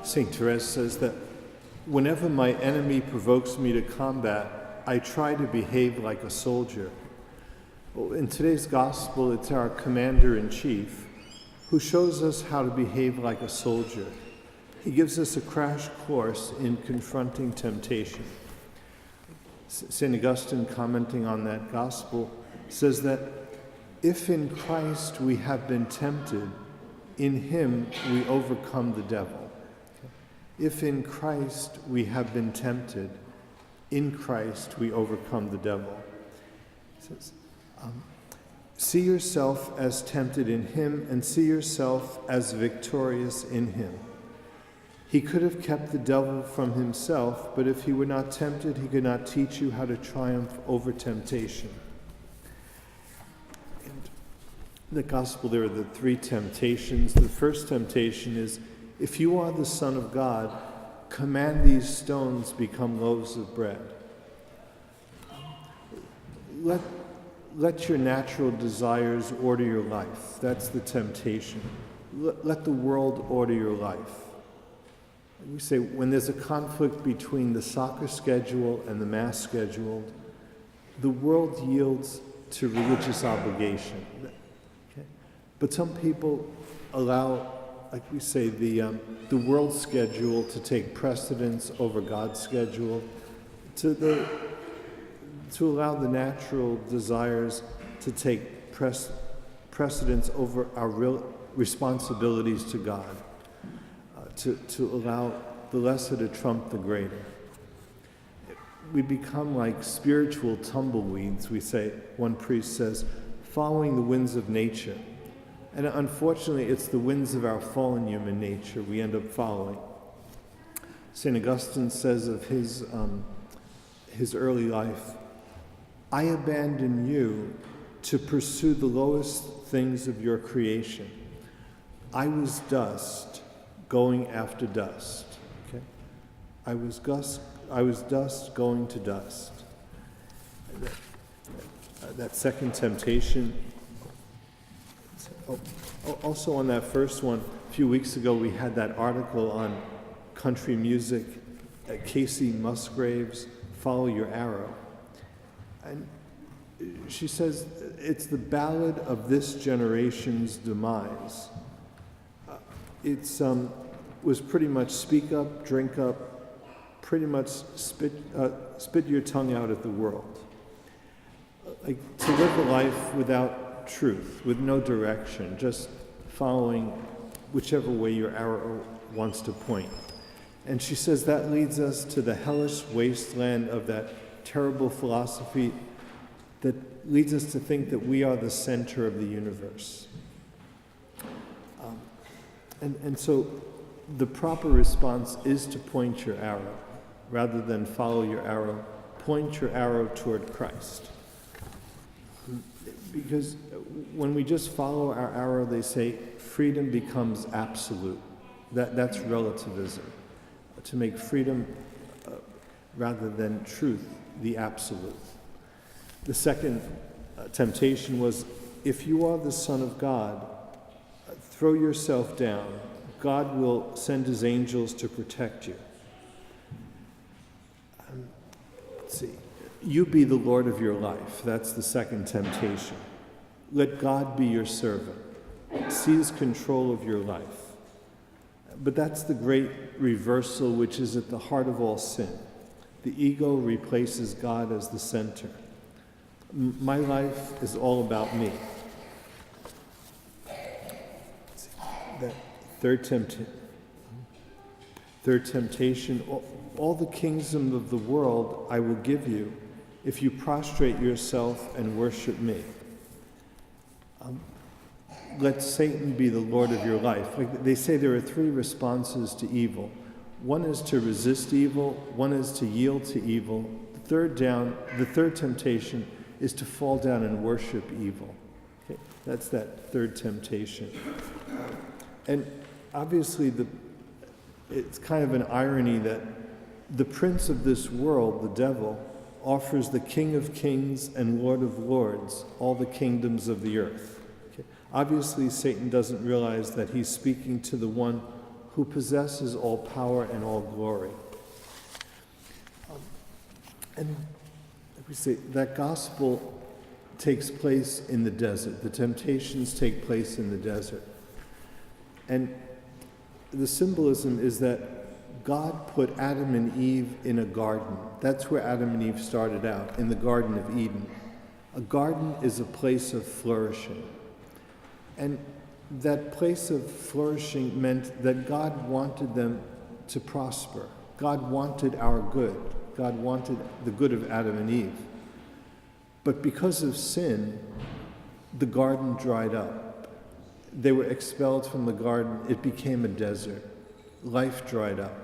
St. Therese says that whenever my enemy provokes me to combat, I try to behave like a soldier. Well, in today's gospel, it's our commander-in-chief who shows us how to behave like a soldier. He gives us a crash course in confronting temptation. St. Augustine, commenting on that gospel, says that if in Christ we have been tempted, in him we overcome the devil. If in Christ we have been tempted, in Christ we overcome the devil. He says, see yourself as tempted in him and see yourself as victorious in him. He could have kept the devil from himself, but if he were not tempted, he could not teach you how to triumph over temptation. In the gospel, there are the three temptations. The first temptation is, if you are the Son of God, command these stones become loaves of bread. Let your natural desires order your life. That's the temptation. Let the world order your life. We say when there's a conflict between the soccer schedule and the mass schedule, the world yields to religious obligation. Okay? But some people allow, like we say, the world schedule to take precedence over God's schedule, to allow the natural desires to take precedence over our real responsibilities to God. To allow the lesser to trump the greater. We become like spiritual tumbleweeds, we say, one priest says, following the winds of nature. And unfortunately, it's the winds of our fallen human nature we end up following. St. Augustine says of his early life, I abandon you to pursue the lowest things of your creation. I was dust, going after dust. Okay? I was dust going to dust. That second temptation. Also on that first one, a few weeks ago we had that article on country music, Casey Musgraves, Follow Your Arrow. And she says it's the ballad of this generation's demise. Was pretty much speak up, drink up, pretty much spit your tongue out at the world. Like to live a life without truth, with no direction, just following whichever way your arrow wants to point. And she says that leads us to the hellish wasteland of that terrible philosophy that leads us to think that we are the center of the universe. And so the proper response is to point your arrow. Rather than follow your arrow, point your arrow toward Christ. Because when we just follow our arrow, they say freedom becomes absolute. That's relativism. To make freedom, rather than truth, the absolute. The second temptation was, if you are the Son of God, throw yourself down. God will send his angels to protect you. Let's see. You be the Lord of your life. That's the second temptation. Let God be your servant. Seize control of your life. But that's the great reversal which is at the heart of all sin. The ego replaces God as the center. My life is all about me. That third temptation, all the kingdom of the world I will give you if you prostrate yourself and worship me. Let Satan be the Lord of your life. Like they say, there are three responses to evil. One is to resist evil, one is to yield to evil. The third temptation is to fall down and worship evil. Okay? That's that third temptation. And obviously, it's kind of an irony that the prince of this world, the devil, offers the King of Kings and Lord of Lords all the kingdoms of the earth. Okay? Obviously, Satan doesn't realize that he's speaking to the one who possesses all power and all glory. And like we say, that gospel takes place in the desert. The temptations take place in the desert. And the symbolism is that God put Adam and Eve in a garden. That's where Adam and Eve started out, in the Garden of Eden. A garden is a place of flourishing. And that place of flourishing meant that God wanted them to prosper. God wanted our good. God wanted the good of Adam and Eve. But because of sin, the garden dried up. They were expelled from the garden. It became a desert. Life dried up.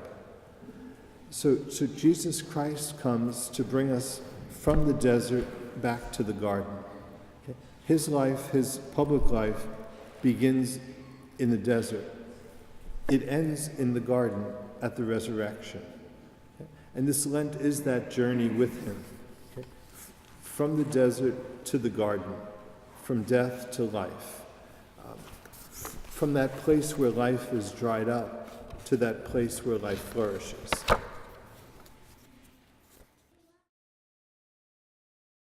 So Jesus Christ comes to bring us from the desert back to the garden. Okay? His life, his public life, begins in the desert. It ends in the garden at the resurrection. Okay? And this Lent is that journey with him. Okay? From the desert to the garden, from death to life, from that place where life is dried up to that place where life flourishes.